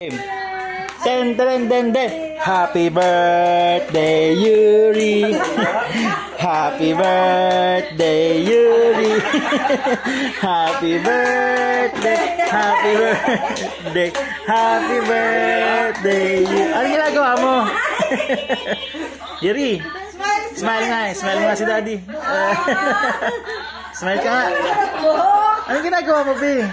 Den den den den. Happy birthday Yuri. Happy birthday Yuri. Happy birthday. Happy birthday. Happy birthday Yuri. Ano ginagawa mo? Yuri. Smile nga eh. Smile nga si Daddy. Smile ka nga. Ano ginagawa mo, Bi?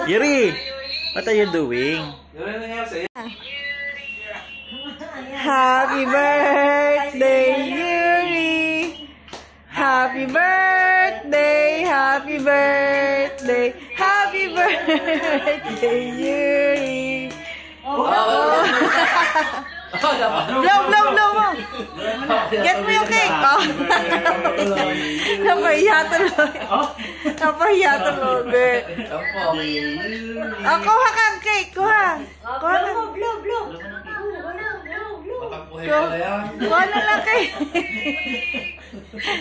Yuri, what are you doing? Happy birthday, Yuri. Happy birthday, happy birthday, happy birthday, Yuri. Blow mo. Get mo yung cake. Napahiya tuloy. Kuha kang cake. Kuha blow. Kuha na lang cake.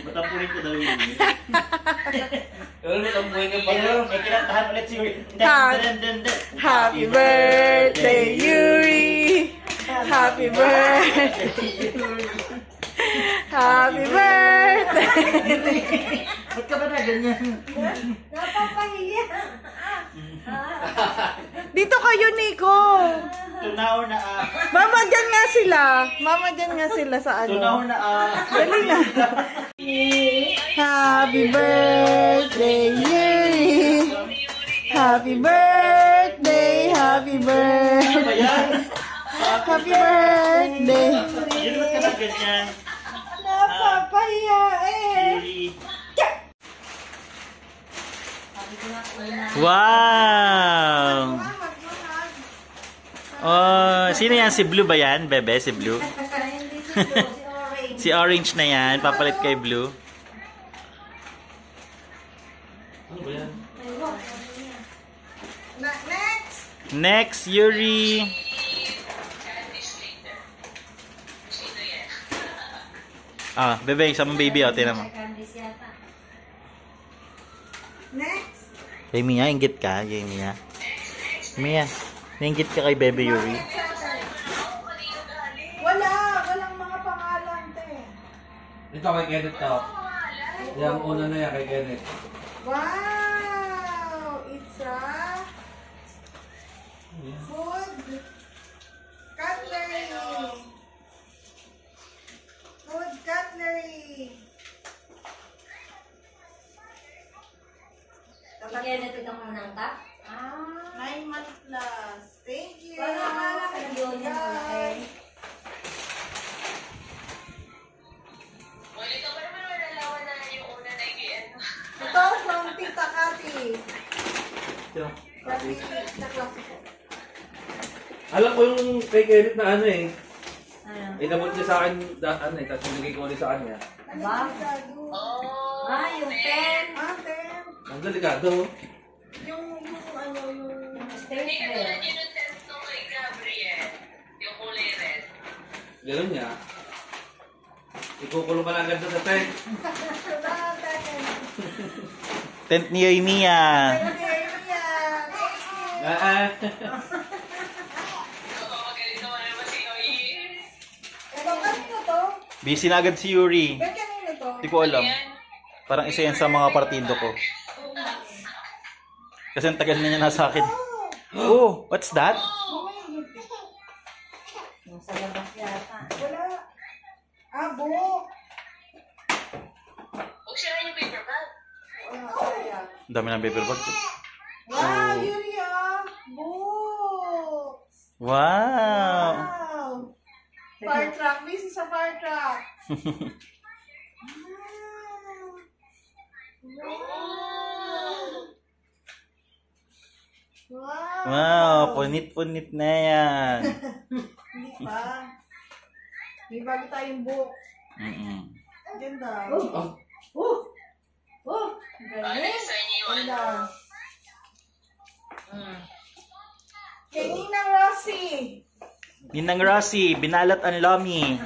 Matapunin ko daw yun. Matapunin ko pa yun. May kinatahan ulit si Yuri. Happy birthday, Yuri. Happy birthday. Happy birthday. Ba't ka ba na ganyan? Napapahiya. Dito kayo, Nico. Tunaw na Mama, dyan nga sila sa ano. Tunaw na Dali na. Happy birthday, Yuri. Happy birthday, happy birthday. Happy birthday. Yun ba't ka na ganyan? Napapahiya eh. Wow! Oh, sino yan? Si Blue ba yan? Bebe, si Blue? Si Orange na yan. Papalit kay Blue. Ano ba yan? Next, Yuri. Bebe, isang baby, tinan mo. Next. Kay Mia, inggit ka. Kay Mia. Mia, nainggit ka kay Bebe Yuri. Walang mga pangalan, te. Ito kay Kenneth to. Yung una na yan kay Kenneth. Wow! It's a food cutlery. Food cutlery. Kenneth, ito mo ng tap? 9 months plus. Thank you. Wala ka yun. Ito from Tita Cathy. Alam ko yung kay Kenneth na ano eh. Inabot niya sa akin, tapos nilagay ko ulit sa kanya. Ba? Yung pen. Pen. Ang delikado. Yung Stapler. Gano'n niya. Ikukulong ka lang agad sa tent. Tent ni Mia. Busy na agad si Yuri. Hindi ko alam. Parang isa yan sa mga partido ko. Kasi ang tagal na niya nasa akin. Oh, what's that? Sa labas yata. Wala. Abo. Huwag siya rin yung paper bag. Ang dami ng paper bag. Wow, Yuri books. Wow. Fire truck. This is a fire truck. Wow, punit-punit na yan. Hindi pa. May bago tayong book. Ganda. Ganda. Kay Ninang Rossi. Ninang Rossi, binalat ang lomi.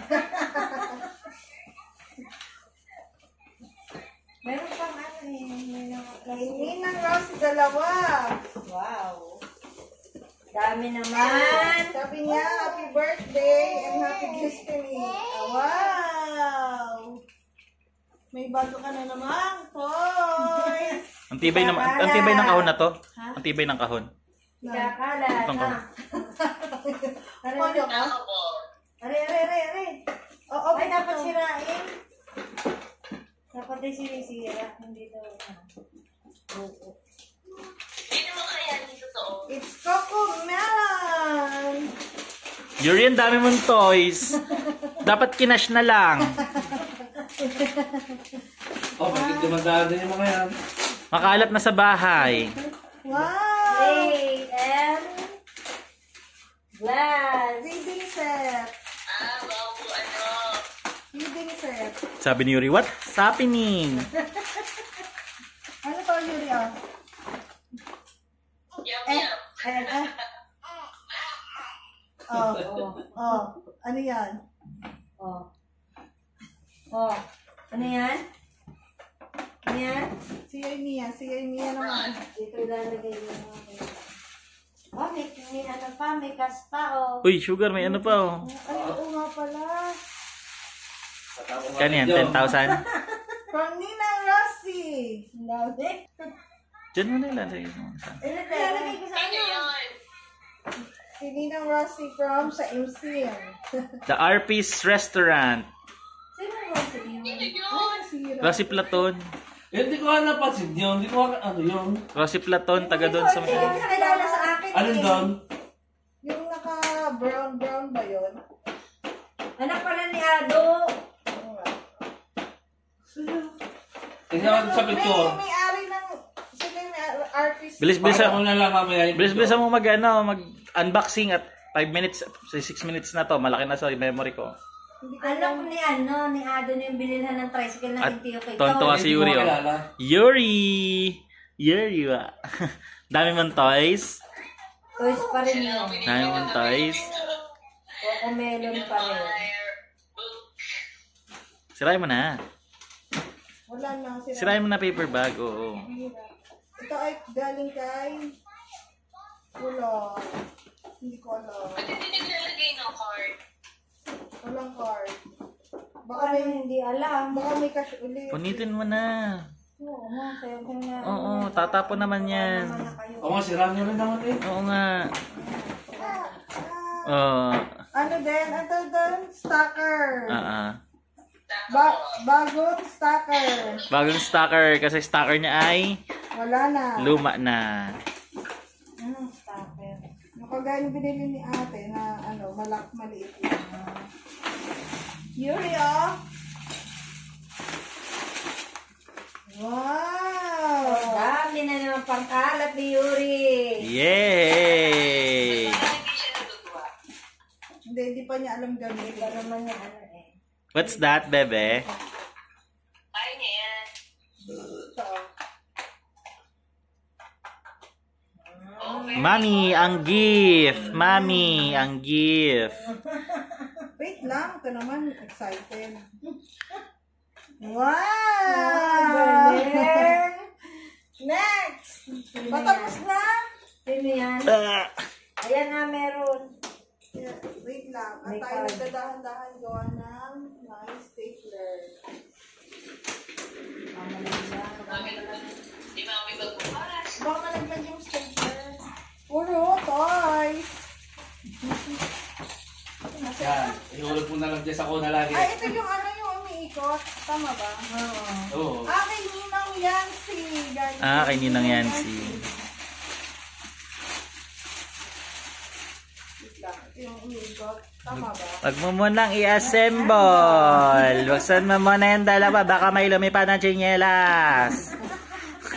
Meron pang ano eh. Kay Ninang Rosie, dalawa. Wow. Dami naman. Sabi niya, happy birthday and happy destiny. Wow! May bago ka na naman, toys. Ang tibay ng kahon na to. Ang tibay ng kahon. Ikakalat, Itong ha? Ano ka? Are. Oo, Ay, dapat sirain. Dapat ay sinisira. Hindi daw. Oo. Hindi naman kaya dito to. It's Coco Melon. Yuri, ang dami mong toys. Dapat kinash na lang. Oh, bakit dumandaan din yung mga yan? Makalat na sa bahay. Wow! A.M. Glass. Reading set. Bago ano. Reading set. Sabi ni Yuri, what's happening? Ano to, Yuri? Oh. Ano yan? Oh. Ano yan? Ano yan? Si Mia naman. Dito ilalagay yung mga. Oh, may ano pa, may gas pa, oh. Uy, sugar, may ano pa oh. Ay, oo nga pala. Kanyan, 10,000. From Ninang Rosie. Dami. Diyan mo na ilalagay mo. Ilalagay ko sa ano? Si Ninang Rosie from sa MCM. The Arpis Restaurant. Sino ba sa iyo? Rosy Platon. Hindi ko napansin yun. Hindi ko ano yun. Rosy Platon, taga doon sa Hindi ko nakilala sa akin. Alin doon? Yung naka-brown ba yun? Anak pala ni Ado. Oo nga. Tingnan ko sa picture. May-ari ng... Sila yung artist. Bilis-bilis Ako na lang mamaya yung Bilis-bilis mo mag-unboxing at 5 minutes, 6 minutes na to. Malaki na sa memory ko. Anak ni ni Ado na yung binilhan ng tricycle na At hindi kay tonto si Yuri, oh. Yuri, wa. Dami mong toys. Toys pa rin yun. Dami mong toys. Coco Melon pa rin. Sirain mo na. Wala na. Sirain mo na paper bag, oo. Ito ay galing kay... Wala. Hindi ko alam. Ba't hindi naglalagay ng card? Walang card. Baka Baka may... hindi alam. Baka may cash ulit. Punitin mo na. Oo nga, sayo ko nga. Oo, tatapon naman yan. Oo nga, sira nyo rin naman eh. Oo nga. Oo. Ano din? Ito din? Stacker. Bagong stacker. Bagong stacker kasi stacker niya ay Wala na. luma na. Anong stopper? Nakagaya yung binili ni ate na ano, maliit lang. Yuri, oh! Wow! Ang dami na naman pangkalat ni Yuri. Yay! Hindi pa niya alam gamitin. Ito naman niya ano eh. What's that, bebe? Ay niya yan. Ito, oh. Mami, ang gift! Mami, ang gift! Wait lang, ito naman, excited. Wow! Galing. Next! Patapos na? Sino yan? Ayan na, meron. Yeah, wait lang. At May tayo card. nagdadahan-dahan gawa ng my stapler. Baka malaglag yung stapler. Puro toys! Yan, ihulog mo na lang dyan sa kuna lagi. Ay, ito yung ano yung umiikot. Tama ba? Oo. Kay Ninang Yancy. Galing Kay Ninang Yancy. Wait lang. Ito yung umiikot. Tama ba? Wag mo munang i-assemble. Buksan mo muna yung dalawa. Baka may lumipad ng tsinelas.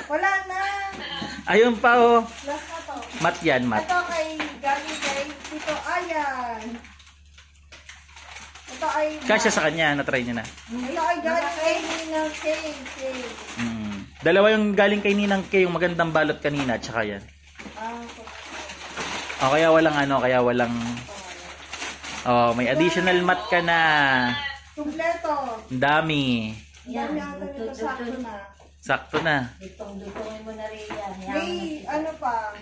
Wala na. Ayun pa, oh. Last na to. Mat yan, mat. Ito galing kay Tito Ayan. Ito ay... Kasya sa kanya, na-try niya na. Ito ay galing kay Ninang Kay. Dalawa yung galing kay Ninang Kay, yung magandang balot kanina, tsaka yan. Kaya walang may additional mat ka na. Kompleto. Ang dami. Dami ang ito sakto na. Sakto na. Dutong-dutongin mo na rin yan. May ano pa.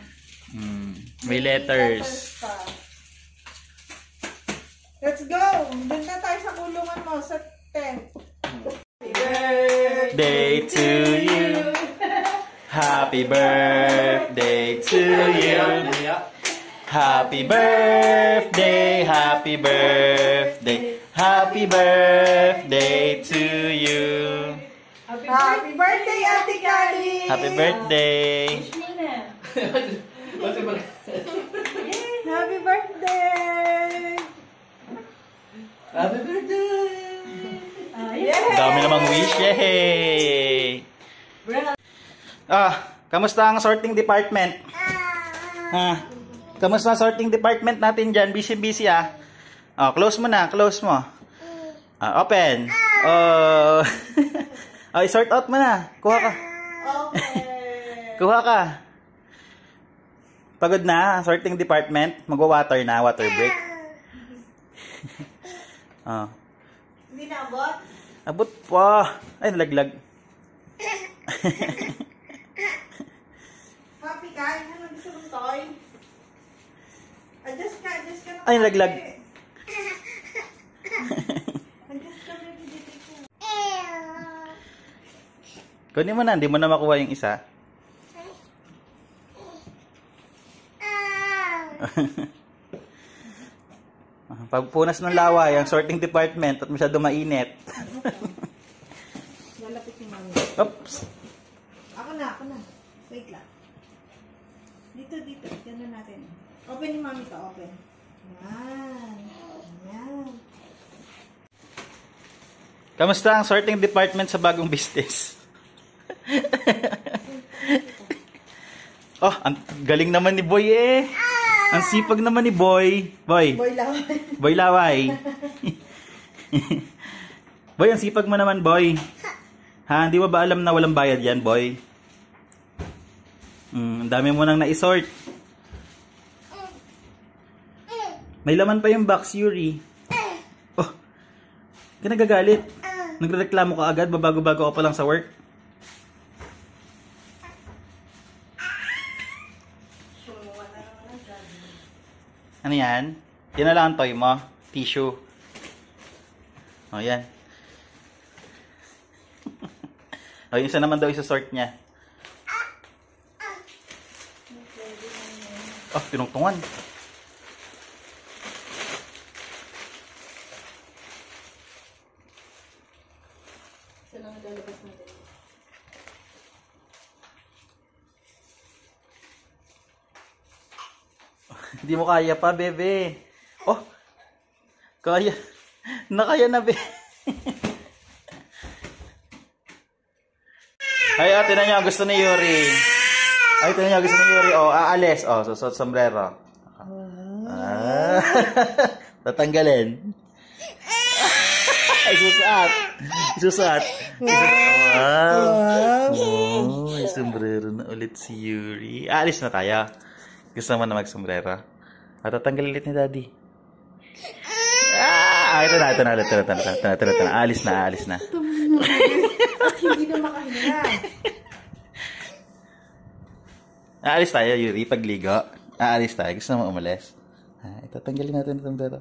May letters. pa. Let's go! Doon na tayo sa kulungan mo, sa tent. Day to you. Happy birthday to you. Happy birthday, happy birthday, happy birthday to you. Happy birthday, Ate Kali! Happy birthday. Happy birthday! Happy birthday! Dami namang wish, yay! Kamusta ang sorting department? Kamusta ang sorting department natin dyan? Busy-busy close mo na, close mo. Open. I-sort out mo na. Kuha ka. Okay. Kuha ka. Pagod na, sorting department. Magwa-water na, water break. Hindi na abot? Abot pa. Ay, nalaglag. Happy ka? Ano gusto mong toy? Adjust ka na. Ay, nalaglag. Adjust ka na, dito ko. Kunin mo na, hindi mo na makuha yung isa. Pagpunas ng laway, ang sorting department at masyado mainit. Lalapit ni Mami. Oops. Ako na. Wait lang. Dito. Ganda natin. Open ni Mami to, open. Yan. Kamusta ang sorting department sa bagong business? Ang galing naman ni Boy eh. Ang sipag naman ni Boy. Boy Laway. Boy, ang sipag mo naman, Boy. Hindi mo ba alam na walang bayad yan, Boy? Ang dami mo nang na-sort. May laman pa yung box, Yuri. Ka nagagalit. Nagrereklamo ka agad, babago-bago ka pa lang sa work. Ano yan? Yan na lang ang toy mo. Tissue. Yan. Yung isa naman daw isa-sort niya. Tinungtungan. Isa lang lalabas natin. Hindi mo kaya pa, bebe. Kaya. Nakaya na, be. Ay, tingnan niyo, gusto ni Yuri. Aalis. Susot sombrero. Tatanggalin. Isusuot. Wow. May sombrero na ulit si Yuri. Aalis na tayo. Gusto mo na mag-sombrero? Tatanggalin ulit ni Daddy. Ito na. Aalis na. Hindi na makahinga. Aalis tayo, Yuri, pagligo. Aalis tayo. Gusto mo umalis? Itatanggalin natin ito sombrero.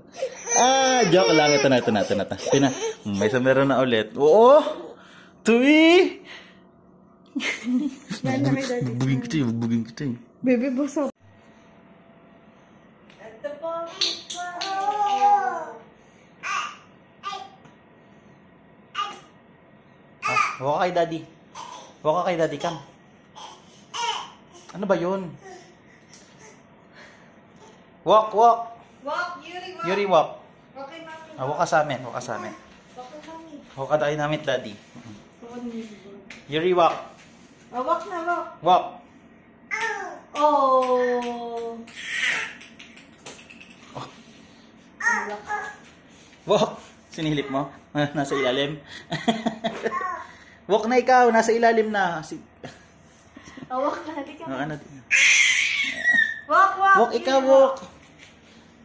Joke lang. Ito na. May sombrero na ulit. Oo! Tui! Bugin kita eh. Baby, busog. Ito po. Huwag ka kay Daddy. Come. Ano ba yun? Walk. Yuri, walk. Okay, Mami. Walk ka sa amin. Okay, Mami. Walk ka tayo namin, Daddy. Yuri, walk. Walk na. Walk. Walk. Sinilip mo? Nasa ilalim. Walk na ikaw. Nasa ilalim na. Walk na. Di ka. Walk. Walk ikaw, walk.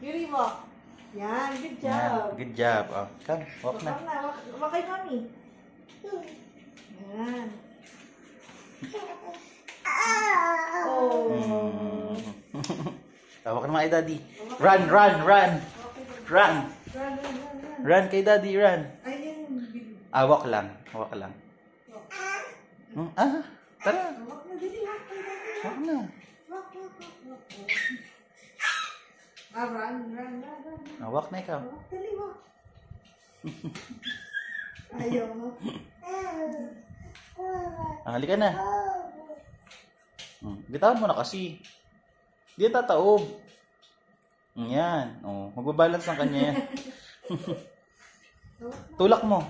Yuri, walk. Yan, good job. Yeah, good job. Come, walk na. Walk kay Mami. Yan. Oh. Tawag ka naman kay daddy. Run, run, run. Run. Run. Run kay daddy, run. Ayun. Awak lang. Awak lang. Tara. Walk na, dali. Walk na. Awak na. Walk. Run. Awak na ikaw. Walk, dali, walk. Ayaw mo. Halika na. Bitawan mo na kasi. Di yan tataob. Yan. Magbabalance ng kanya yan. Tulak mo.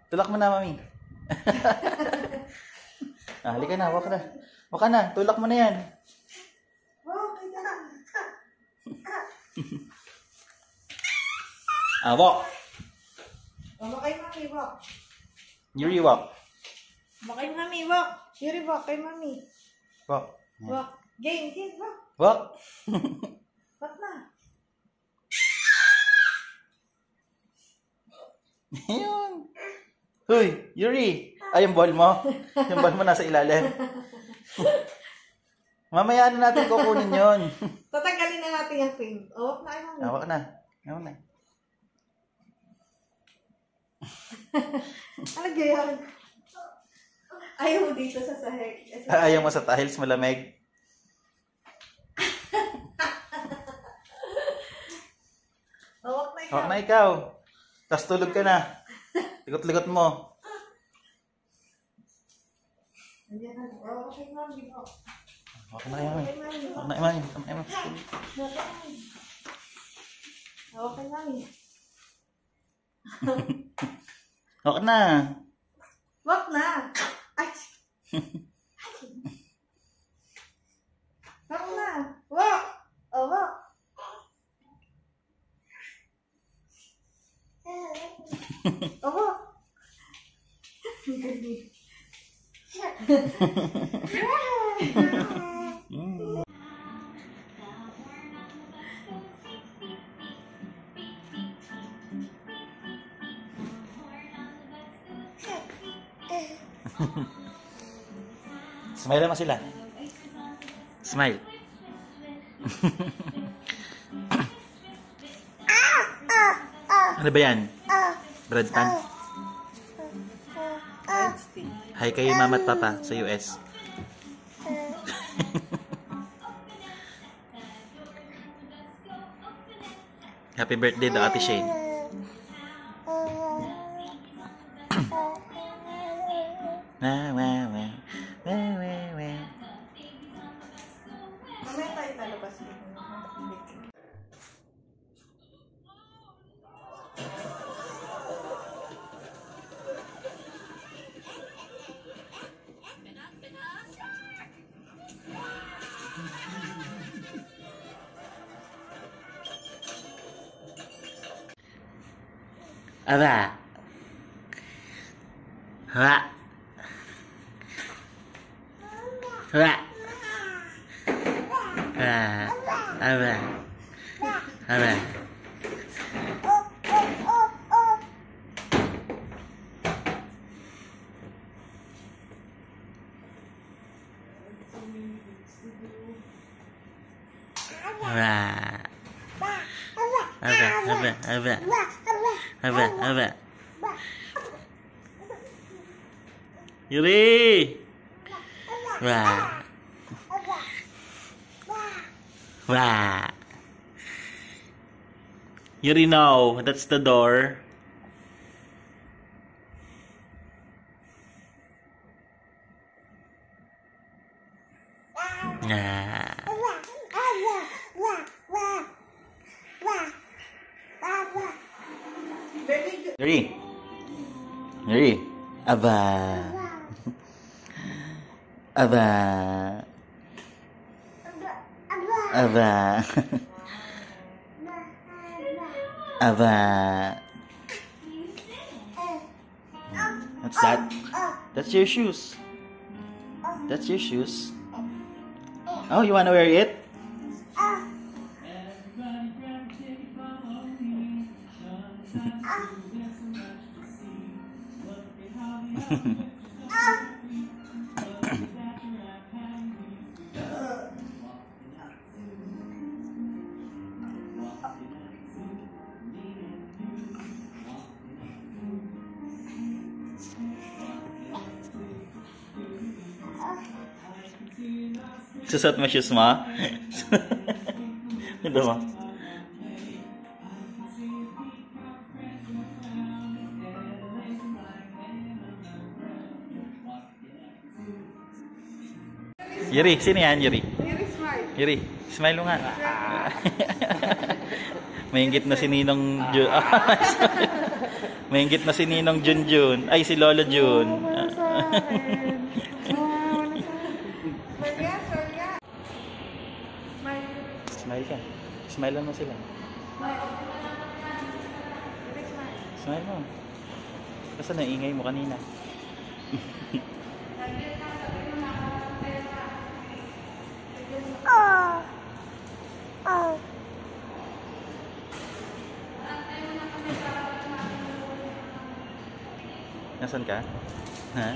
Tulak mo na, mami. Halika na, waka na. Waka na, tulak mo na yan. Walk. Kay mami, walk. Yuri, walk. Kay mami, walk. Yuri, walk kay mami. Walk. Walk. Game, walk. Walk. Walk na. Yun. Hoy, Yuri. Ay, yung ball mo. Yung ball mo nasa ilalim. Mamaya na natin kukunin yun. Tatanggalin na natin yung frame. Walk na kay mami. Awak na. Awak na. Ano ganyan? Ayaw mo dito sa sahig. Ayaw mo sa tiles, malamig. Walk na ikaw. Awak na ikaw. Tapos tulog ka na. Ligot-ligot mo. Ayan na. Walk kay mami. Awak na yan. Awak na yan. Walk kay mami. Awak na. Walk na. Ay. Walk na. Walk. Oh, walk. Oh, walk. Smile naman sila. Smile. Ano ba yan? Bread pan? Hi kayo mama at papa sa US. Happy birthday to Ate Shane. Mamaya tayo talabas dito. Aba. Ha. Ha. Aba. Aba. Aba. Yuri. Yuri, no, that's the door. Yuri. Aba. What's that? That's your shoes. That's your shoes. Oh, you wanna wear it? Susot mo shoes mo? Ito mo. Yuri, sino yan, Yuri? Yuri, smile. Yuri, smile mo nga. Maingit na si Ninong Jun. Maingit na si Ninong Junjun. Ay, si Lolo Jun. Wala sa akin. Wala sa akin. Sorya, sorya. Smile. Smile ka. Smile mo sila. Yuri, smile. Smile mo. Kasi naingay mo kanina. Nasaan ka? Ha?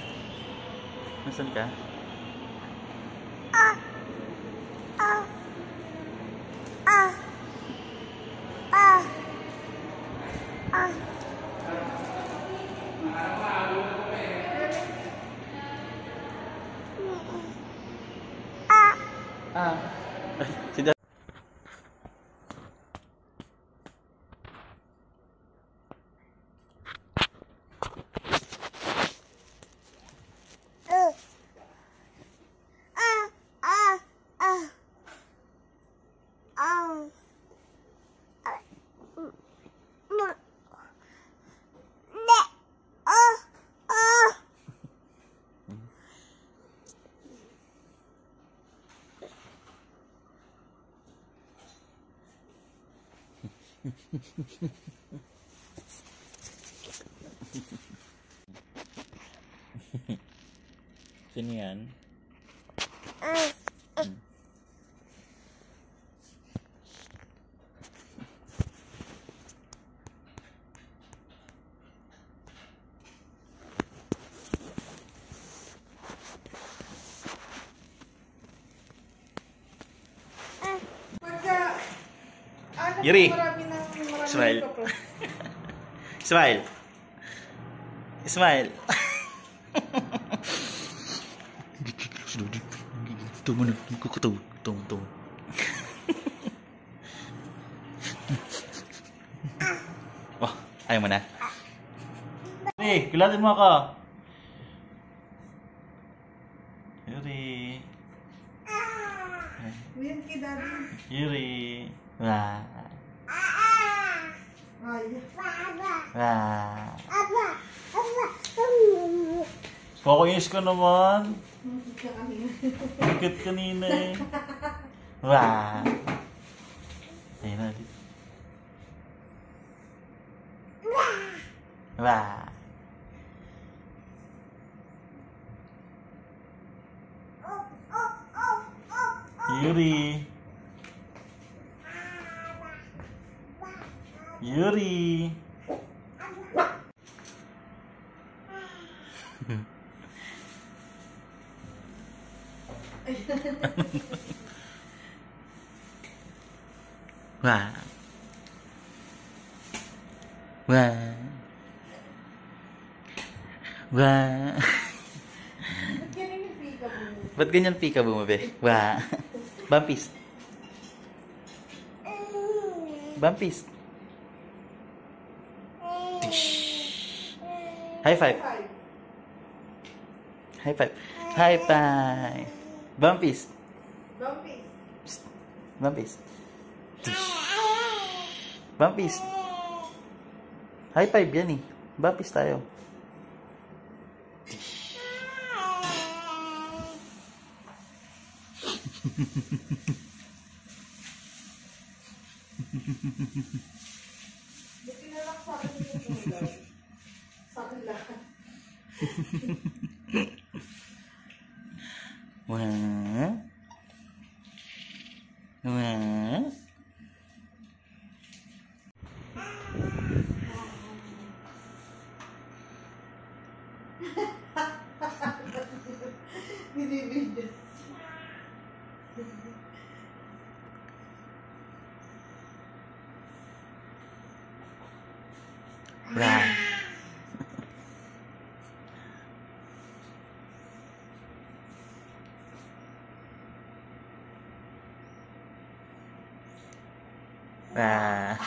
Nasaan ka? Si Dad. Sino yan? Pagka, Yuri, marami smile. ka pa. Smile. Smile. Tumo na, kukuto. Tumo. Oh, ayaw mo na. Yuri, kilatin mo ako. Yuri. Ngayon kay daddy. Yuri. Wah. Ay. Wah. Pakayos ka naman. Bakit kanina eh. Wah. Ayun na ulit. Wah. Yuri. Yuri. Wah. Wah. Wah. Ba't ganyan pika bumabi? Wah. Bumpis. Bumpis. High five. High five. High five. Bumpis. Bumpy. Bumpis. Bumpis. High five yan eh. Bumpis tayo. Buti na lang sa akin yung tulad. Sa akin lahat. Wah. Wah. Binibidyo. Rah. Rah.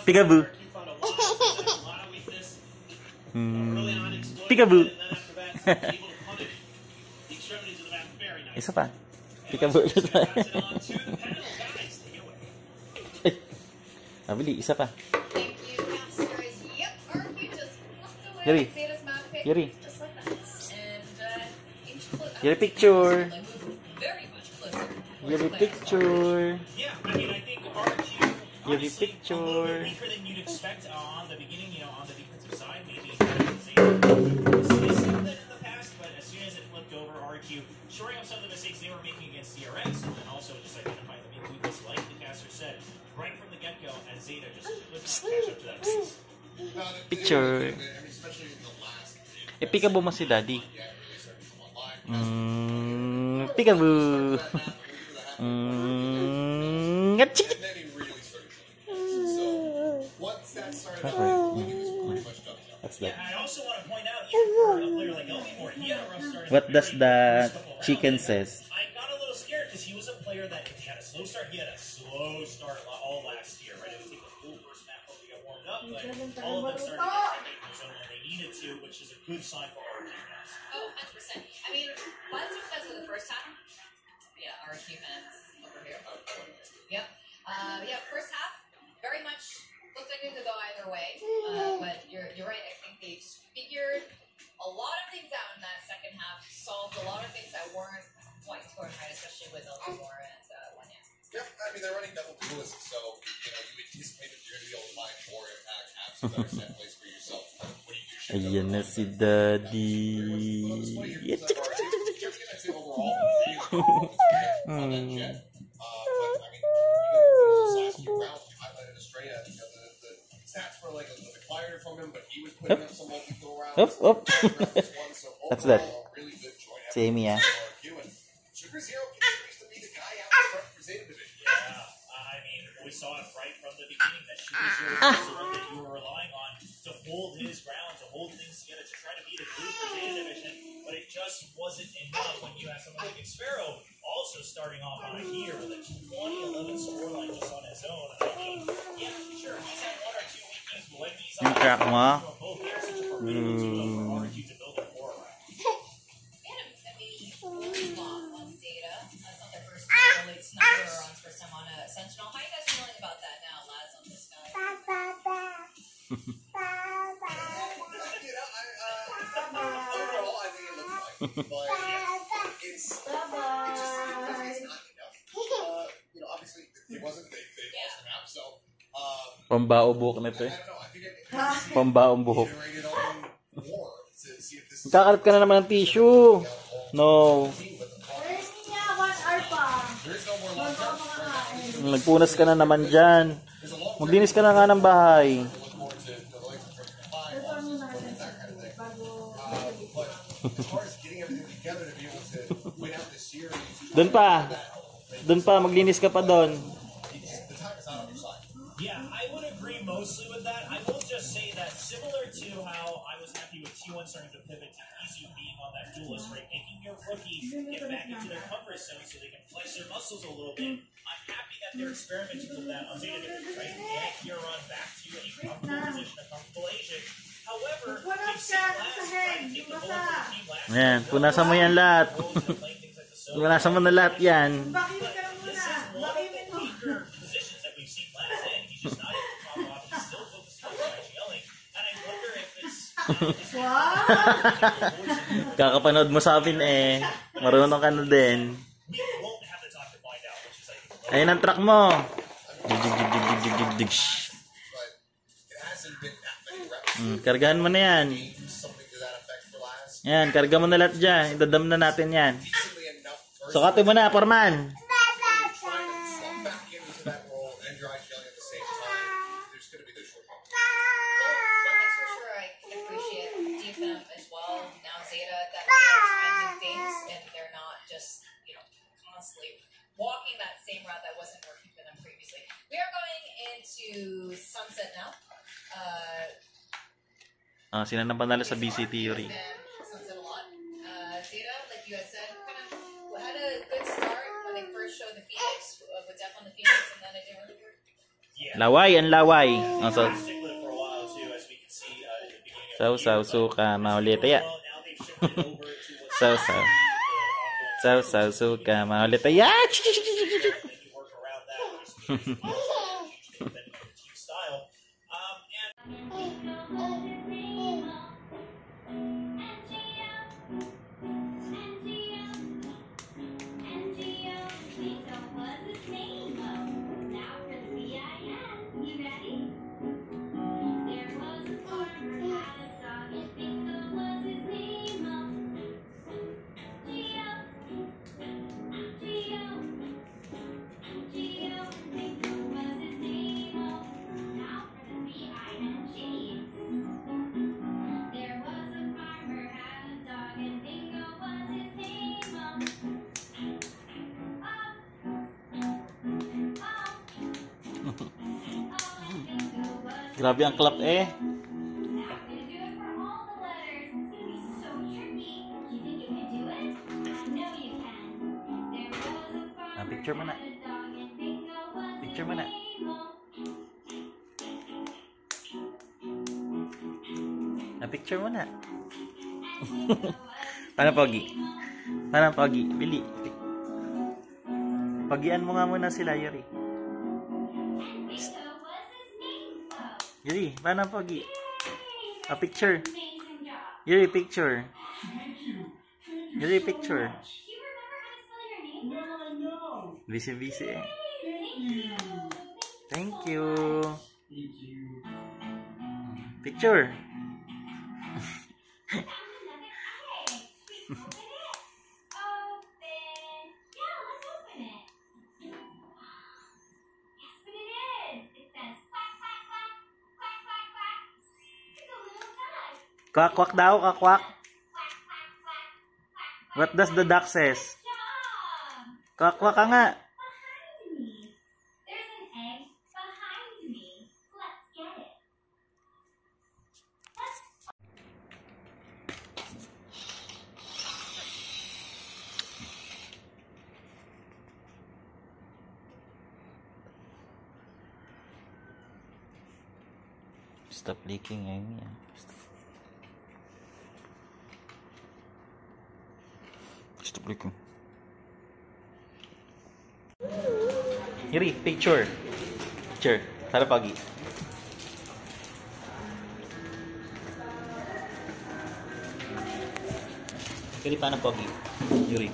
Peekaboo. Peekaboo. Isa pa. Peekaboo. Nabili, isa pa. Yuri. Yuri. Yuri picture. Yuri picture. Yuri picture. Weaker than you'd expect on the beginning, on the defensive side, maybe in the past, but as soon as it flipped over, RQ shoring up some of the mistakes they were making against CRX, and then also just identifying the main weakness, like the caster said, right from the get-go, as Zeta just couldn't catch up to that pace. Picture. Peekaboo mo si Daddy. Peekaboo. Ngachik. I also want to point out, even for a player like Elmore, he had a rough start. What does the chicken says? I got a little scared because he was a player that had a slow start. He had a slow start all last year, right? It would take a full first map to get warmed up, but all of them started to get in the zone when they needed to, which is a good sign for our defense. Oh, 100%. I mean, lots of because of the first half. Yeah, our defense over here. Yep. First half, very much looked like it could go either way. But you're right. I think they just figured a lot of things out in that second half, solved a lot of things that weren't quite going right, especially with Elmore and Wanya. Yep, I mean, they're running double duelists, so, you anticipate that you're going to be able to find more impact, have some better set plays for yourself. What do you do? Ayan na si Daddy. Up. That's that. Si Amy, ah. Sugar Zero continues to be the guy out in front for Zeta Division. Yeah, I mean, we saw it right from the beginning that Sugar Zero was the one that you were relying on to hold his ground, to hold things together, to try to beat a group for Zeta Division, but it just wasn't enough when you have someone like Xpharaoh also starting off on a year with a 20-11 scoreline just on his own. I mean, yeah, sure, he's had one or two weak games, but when he's on Yung crack mo, ah. both, they're such a formidable team for RQ to build a core around. Late sniper or on first time on a Sentinel. How are you guys feeling about that now, lads, on this guy? Overall, I think it looks like, but it's not enough. Obviously, it wasn't. They lost the map, so. Pambao buhok na ito eh. I don't know. I think it Pambaong buhok. generated on war to see if this is. Kakalat ka na naman ng tissue. No. Nagpunas ka na naman dyan. Maglinis ka na nga ng bahay. Doon pa, maglinis ka pa doon. Yeah, I would agree mostly with that. I will just say that similar to how I was happy with T1 starting starting to pivot to Izu being on that duelist, right? Making your rookie get back into their comfort zone so they can flex their muscles a little bit. I'm happy that they're experimenting with that on Zeta, right? Get Huron back to a comfortable position, a comfortable Asian. However, we've seen last trying to take the bullet for the team last Ayan, punasan mo yan lahat. Punasan mo na lahat yan. Bakit ka muna? Bakit mo? positions that we've seen last end. He's just not able to pop off. He's still focused on yelling. And I wonder if it's Kakapanood mo sa amin eh. Marunong ka na din. we won't have the time to find out, which is like Ayun ang truck mo. But it hasn't been that many reps. Kargahan mo na yan. Something to that effect for last. Yan, karga mo na lahat dyan. Idadam na natin yan. Decently enough first. Sukatin mo na, Foreman. Trying to slump back into that role and dry killing at the same time. There's going to be the short bump. Well, one thing's for sure, I can appreciate DFM as well. Now Zeta, that they're trying new things and they're not just, constantly walking that same route that wasn't working for them previously. We are going into sunset now. Sino nang panalo sa BC Theory? Sunset a lot. Zeta, like you had said, had a good start when they first showed the Phoenix, with Death on the Phoenix, and then it didn't really work. Laway, ang laway. So, stick with it for a while too, as we can see at the beginning so, of the year. suka, maulita ya. Well, now they've shifted over to what's Suka, maulita ya. they can work around that. There's some depending on the team style. And Grabe ang clap eh. Picture mo na. Picture mo na. Picture mo na. Paano, Pogi? Paano, Pogi? Bili. Pagian mo nga muna sila, Yuri. Yuri, paano, Pogi? Picture. Yuri, picture. Yuri, picture. Busy eh. Thank you. Picture. Quack, quack daw, quack, quack. What does the duck says? Quack, quack ka nga. Stop leaking, Amy. Stop leaking. Yuri, picture. Picture. Tara, Pogi. Yuri, paano, Pogi? Yuri.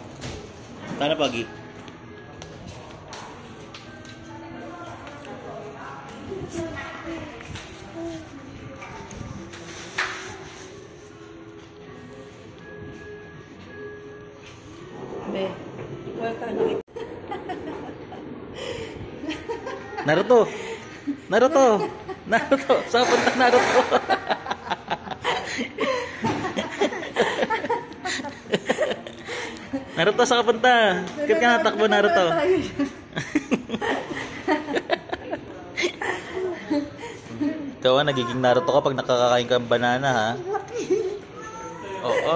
Paano, Pogi? Naruto. Saan punta Naruto? Naruto, saan ka punta? Bakit ka natakbo, Naruto? Ikaw nagiging Naruto ka pag nakakakain ka ng banana, ha? Oo.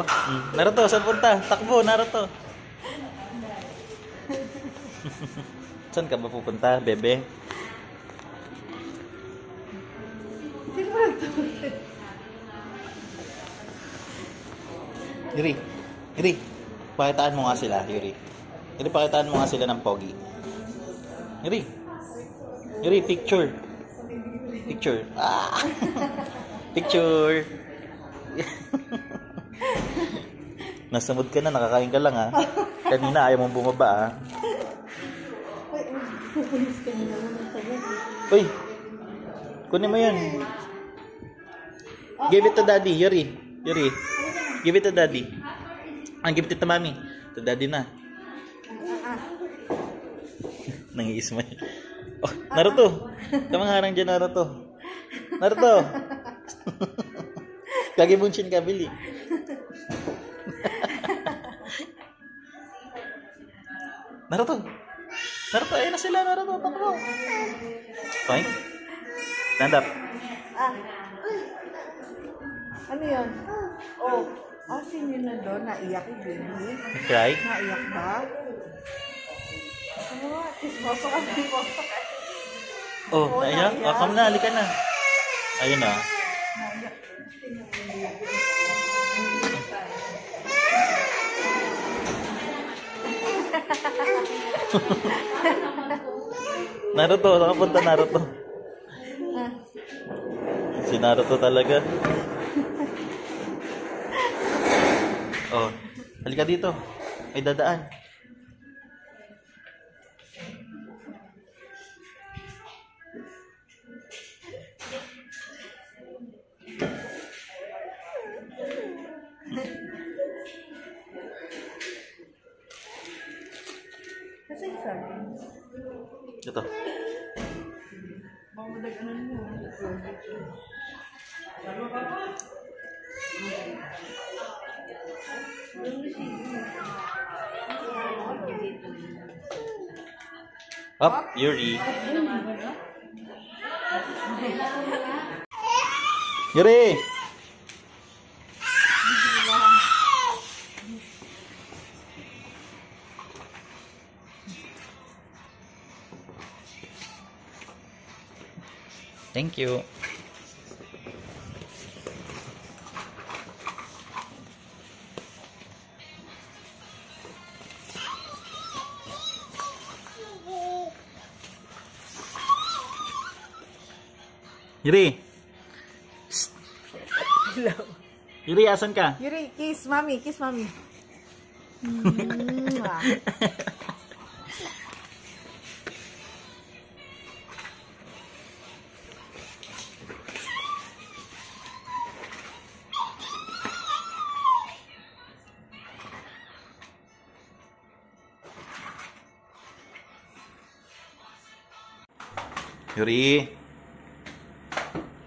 Naruto, saan punta? Takbo, Naruto. Saan ka ba pupunta, bebe? Sino ba nagtulog? Yuri, pakitaan mo nga sila, Yuri. Yuri, pakitaan mo nga sila ng pogi. Yuri, picture. Ah! Picture. Nasa mood ka na, nakakain ka lang ha. Kanina ayaw mong bumaba ha. Pupulis ka na naman ng tagal. Uy, kunin mo yun. Give it to daddy, Yuri. Give it to daddy. Give it to mommy. To daddy na. Nangi-smile. Oh, Naruto. Kamangarang dyan, Naruto. Kagibunshin ka, Billy. Naruto, ayun na sila, Naruto. Takbo. Fine. Stand up. Ano yun? Oh, sino yun na doon? Naiyak yung baby? Cry. Naiyak ba? Ano? Tismoso ka. Oh, naiyak? Oh, come na, halika na. Ayun na. Naruto, saan ka punta, Naruto? Si Naruto talaga. Oh, halika dito. May dadaan. Kasi sabi. Ito. Mamadaganan mo. Up, Yuri. Yuri! Thank you. Yuri! Hello. Yuri, asan ka? Yuri, kiss mommy.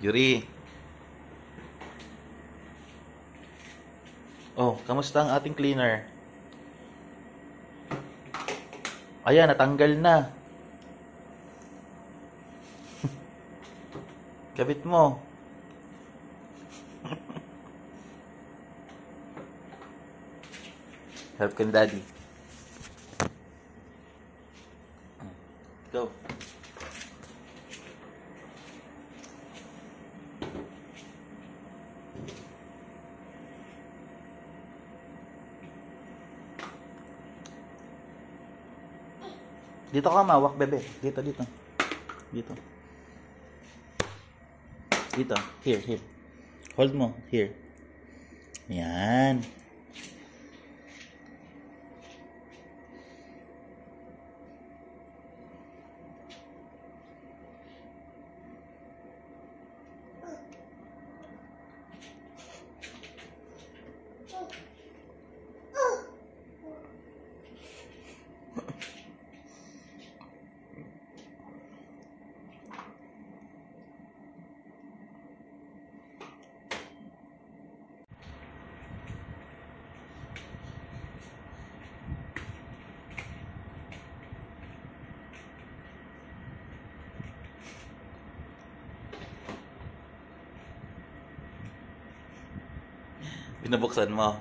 Yuri. Oh, kamusta ang ating cleaner? Ayan, natanggal na. Kabit mo. Help ka ni daddy. Go. Dito ka mawak, bebe. Dito. Here. Hold mo. Here. Yan. Pinabuksan mo.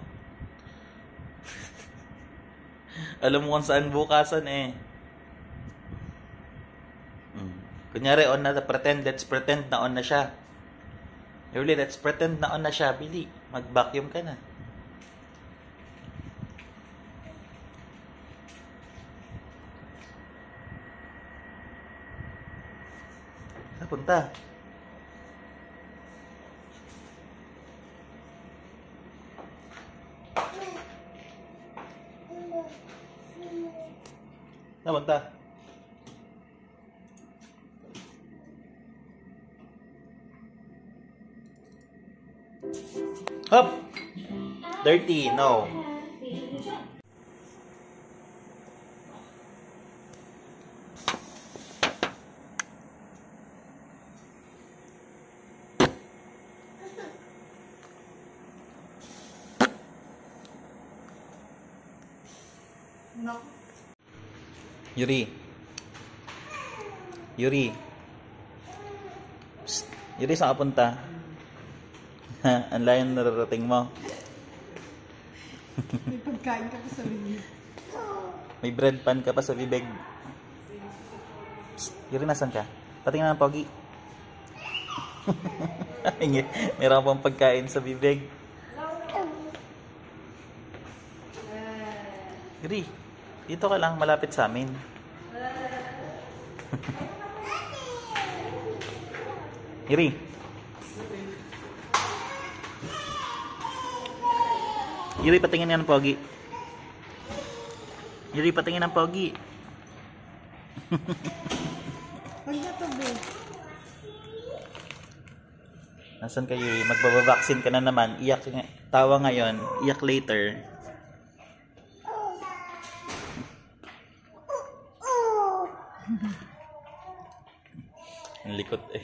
Alam mo kung saan bukasan eh. Kunyari, on na, let's pretend na on na siya. Yuri, let's pretend na on na siya. Bili, mag-vacuum ka na. Saan punta? Saan punta? Hop! Dirty, no. No. Yuri. Yuri. Psst. Yuri, saan ka punta? Ang layo na nararating mo. May pagkain ka pa sa bibig. May bread pan ka pa sa bibig. Psst. Yuri, nasan ka? Patingin ng pogi. Meron pang pagkain sa bibig. Yuri, dito ka lang, malapit sa amin. Yuri. Yuri, patingin nga ng pogi. Yuri, patingin ng pogi. Huwag na to, babe. Nasaan ka, Yuri? Magbababaksin ka na naman. Iyak, tawa ngayon. Iyak later. Ang likot eh.